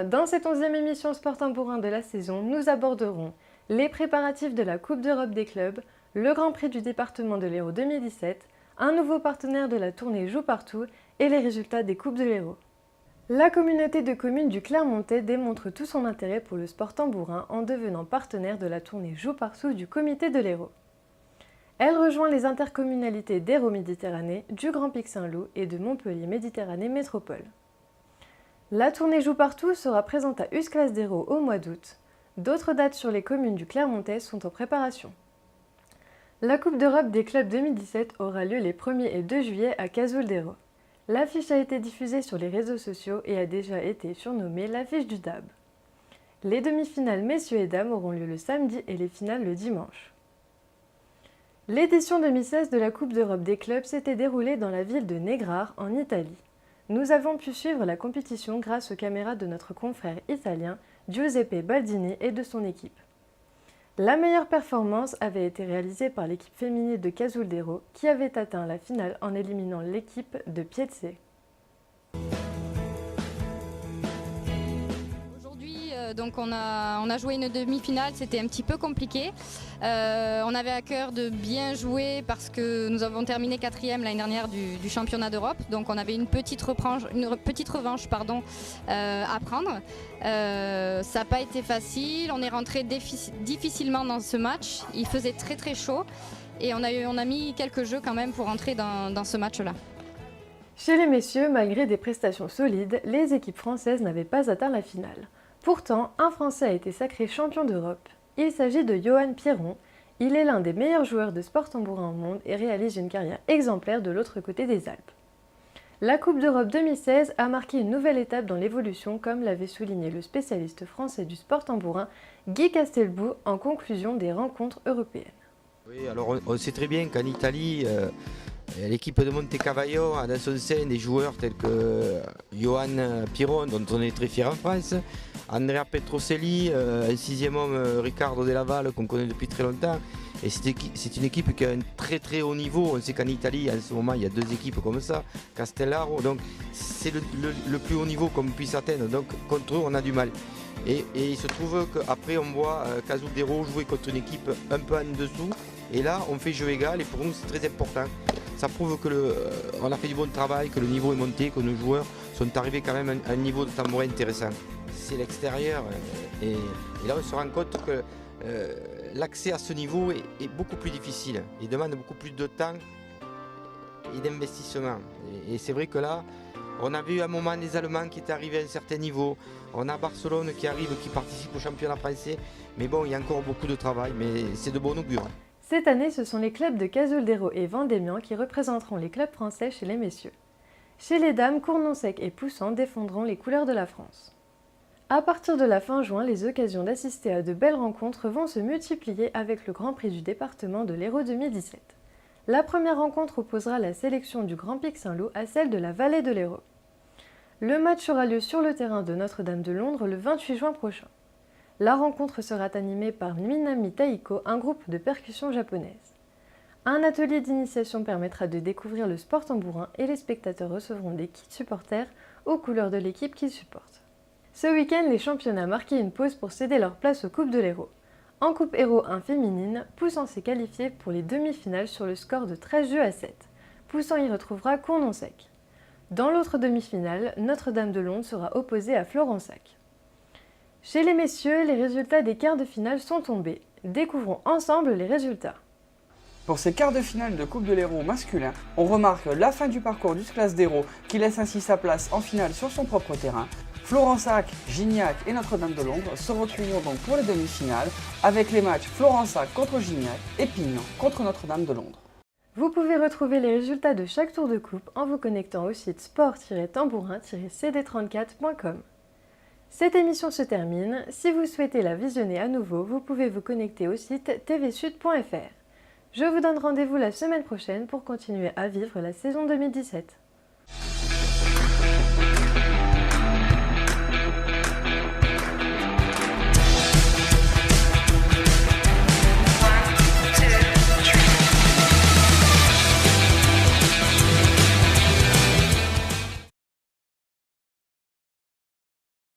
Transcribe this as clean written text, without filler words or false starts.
dans cette 11e émission Sport Tambourin de la saison, nous aborderons les préparatifs de la Coupe d'Europe des clubs, le Grand Prix du département de l'Hérault 2017, un nouveau partenaire de la tournée Joue Partout et les résultats des Coupes de l'Hérault. La communauté de communes du Clermontais démontre tout son intérêt pour le sport tambourin en devenant partenaire de la tournée Joue Partout du comité de l'Hérault. Elle rejoint les intercommunalités d'Hérault Méditerranée, du Grand Pic Saint-Loup et de Montpellier Méditerranée Métropole. La tournée Joue Partout sera présente à Usclas d'Hérault au mois d'août. D'autres dates sur les communes du Clermontais sont en préparation. La Coupe d'Europe des clubs 2017 aura lieu les 1er et 2 juillet à Cazoul d'Hérault. L'affiche a été diffusée sur les réseaux sociaux et a déjà été surnommée l'affiche du DAB. Les demi-finales messieurs et dames auront lieu le samedi et les finales le dimanche. L'édition 2016 de la Coupe d'Europe des clubs s'était déroulée dans la ville de Négrare, en Italie. Nous avons pu suivre la compétition grâce aux caméras de notre confrère italien Giuseppe Baldini et de son équipe. La meilleure performance avait été réalisée par l'équipe féminine de Cazoul d'Hérault qui avait atteint la finale en éliminant l'équipe de Pietze. Donc on a joué une demi-finale, c'était un petit peu compliqué. On avait à cœur de bien jouer parce que nous avons terminé 4e l'année dernière du championnat d'Europe. Donc on avait une petite revanche à prendre. Ça n'a pas été facile, on est rentré difficilement dans ce match. Il faisait très très chaud et on a mis quelques jeux quand même pour rentrer dans ce match-là. Chez les messieurs, malgré des prestations solides, les équipes françaises n'avaient pas atteint la finale. Pourtant, un Français a été sacré champion d'Europe. Il s'agit de Johan Piron. Il est l'un des meilleurs joueurs de sport tambourin au monde et réalise une carrière exemplaire de l'autre côté des Alpes. La Coupe d'Europe 2016 a marqué une nouvelle étape dans l'évolution, comme l'avait souligné le spécialiste français du sport tambourin Guy Castelbou en conclusion des rencontres européennes. Oui, alors on sait très bien qu'en Italie, l'équipe de Montecavallo a dans son sein des joueurs tels que Johan Piron, dont on est très fier en France, Andrea Petrocelli, un 6e homme, Riccardo Della Valle, qu'on connaît depuis très longtemps. Et c'est une équipe qui a un très très haut niveau. On sait qu'en Italie, en ce moment, il y a 2 équipes comme ça, Castellaro. Donc c'est le plus haut niveau qu'on puisse atteindre. Donc contre eux, on a du mal. Et il se trouve qu'après, on voit Cazoul d'Hérault jouer contre une équipe un peu en dessous. Et là, on fait jeu égal et pour nous, c'est très important. Ça prouve qu'on a fait du bon travail, que le niveau est monté, que nos joueurs sont arrivés quand même à un niveau de tambourin intéressant. C'est l'extérieur et là, on se rend compte que l'accès à ce niveau est beaucoup plus difficile. Il demande beaucoup plus de temps et d'investissement. Et c'est vrai que là, on a vu à un moment des Allemands qui étaient arrivés à un certain niveau. On a Barcelone qui arrive, qui participe au championnat français. Mais bon, il y a encore beaucoup de travail, mais c'est de bon augure. Cette année, ce sont les clubs de Cazoul d'Hérault et Vendémian qui représenteront les clubs français chez les messieurs. Chez les dames, Cournon-Sec et Poussan défendront les couleurs de la France. À partir de la fin juin, les occasions d'assister à de belles rencontres vont se multiplier avec le Grand Prix du département de l'Hérault 2017. La première rencontre opposera la sélection du Grand Pic Saint-Loup à celle de la Vallée de l'Hérault. Le match aura lieu sur le terrain de Notre-Dame de Londres le 28 juin prochain. La rencontre sera animée par Minami Taiko, un groupe de percussion japonaise. Un atelier d'initiation permettra de découvrir le sport tambourin et les spectateurs recevront des kits supporters aux couleurs de l'équipe qu'ils supportent. Ce week-end, les championnats marquaient une pause pour céder leur place aux Coupes de l'Hérault. En Coupe Hérault 1 féminine, Poussan s'est qualifié pour les demi-finales sur le score de 13 jeux à 7. Poussan y retrouvera Cournon-Sec. Dans l'autre demi-finale, Notre-Dame de Londres sera opposée à Florensac. Chez les messieurs, les résultats des quarts de finale sont tombés. Découvrons ensemble les résultats. Pour ces quarts de finale de Coupe de l'Hérault masculin, on remarque la fin du parcours d'Usclas d'Hérault qui laisse ainsi sa place en finale sur son propre terrain. Florensac, Gignac et Notre-Dame de Londres se retrouveront donc pour les demi-finales avec les matchs Florensac contre Gignac et Pignan contre Notre-Dame de Londres. Vous pouvez retrouver les résultats de chaque tour de coupe en vous connectant au site sport-tambourin-cd34.com. Cette émission se termine. Si vous souhaitez la visionner à nouveau, vous pouvez vous connecter au site tvsud.fr. Je vous donne rendez-vous la semaine prochaine pour continuer à vivre la saison 2017.